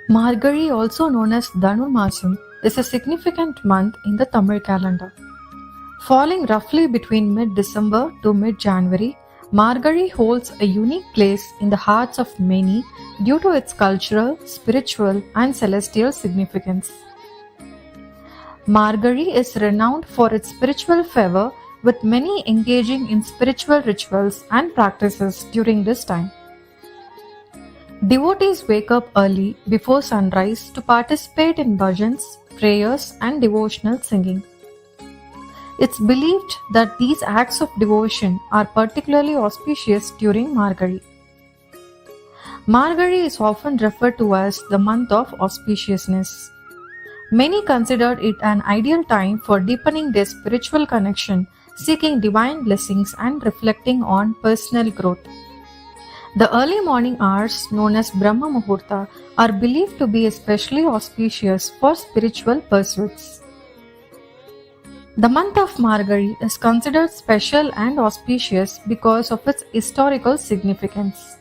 Margazhi, also known as Dhanurmasam, is a significant month in the Tamil calendar. Falling roughly between mid-December to mid-January, Margazhi holds a unique place in the hearts of many due to its cultural, spiritual, and celestial significance. Margazhi is renowned for its spiritual fervor, with many engaging in spiritual rituals and practices during this time. Devotees wake up early before sunrise to participate in bhajans, prayers, and devotional singing. It's believed that these acts of devotion are particularly auspicious during Margazhi. Margazhi is often referred to as the month of auspiciousness. Many consider it an ideal time for deepening their spiritual connection, seeking divine blessings, and reflecting on personal growth. The early morning hours, known as Brahma Muhurta, are believed to be especially auspicious for spiritual pursuits. The month of Margazhi is considered special and auspicious because of its historical significance.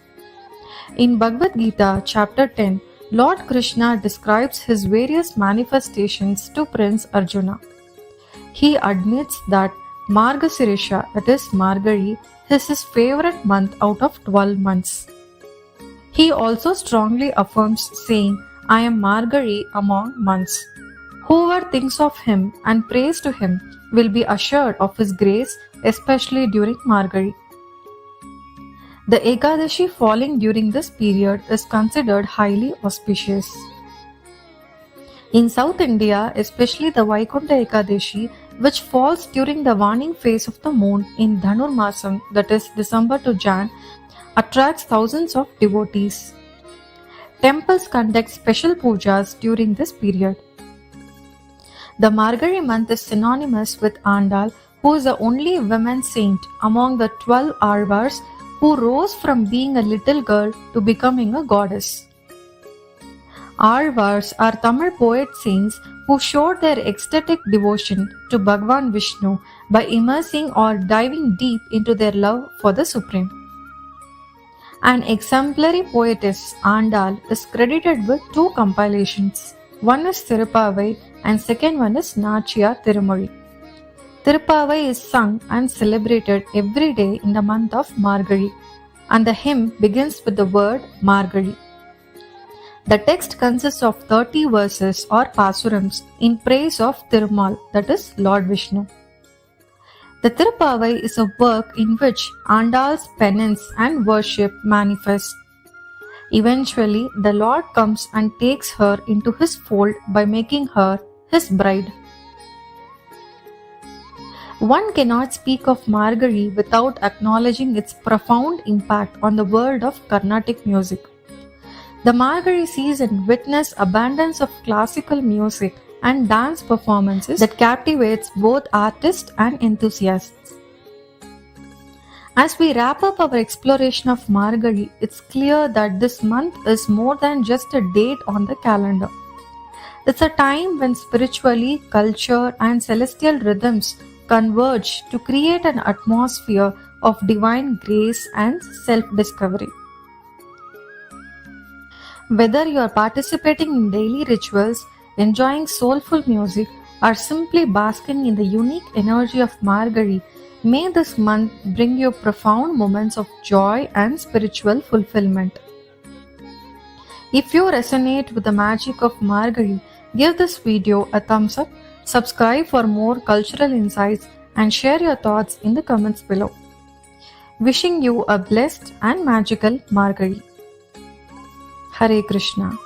In Bhagavad Gita, chapter 10, Lord Krishna describes his various manifestations to Prince Arjuna. He admits that Margasirisha, that is Margazhi, is his favorite month out of 12 months. He also strongly affirms, saying, "I am Margazhi among months. Whoever thinks of him and prays to him will be assured of his grace, especially during Margazhi." The Ekadashi falling during this period is considered highly auspicious. In South India, especially the Vaikunta Ekadashi, which falls during the waning phase of the moon in Dhanurmasam, that is December to Jan, attracts thousands of devotees. Temples conduct special pujas during this period. The Margazhi month is synonymous with Andal, who is the only woman saint among the 12 Alvars who rose from being a little girl to becoming a goddess. Alvars are Tamil poet saints who showed their ecstatic devotion to Bhagwan Vishnu by immersing or diving deep into their love for the Supreme. An exemplary poetess, Andal, is credited with 2 compilations. One is Thirupavai and second one is Nachiyar Tirumozhi. Thirupavai is sung and celebrated every day in the month of Margazhi, and the hymn begins with the word Margazhi. The text consists of 30 verses or pasurams in praise of Thirumal, that is Lord Vishnu. The Thirupavai is a work in which Andal's penance and worship manifest. Eventually, the Lord comes and takes her into his fold by making her his bride. One cannot speak of Margazhi without acknowledging its profound impact on the world of Carnatic music. The Margazhi season witnessed abundance of classical music and dance performances that captivates both artists and enthusiasts. As we wrap up our exploration of Margazhi, it's clear that this month is more than just a date on the calendar. It's a time when spiritually, culture, and celestial rhythms converge to create an atmosphere of divine grace and self-discovery. Whether you are participating in daily rituals, enjoying soulful music, or simply basking in the unique energy of Margazhi, may this month bring you profound moments of joy and spiritual fulfillment. If you resonate with the magic of Margazhi, give this video a thumbs up, subscribe for more cultural insights, and share your thoughts in the comments below. Wishing you a blessed and magical Margazhi. Hare Krishna.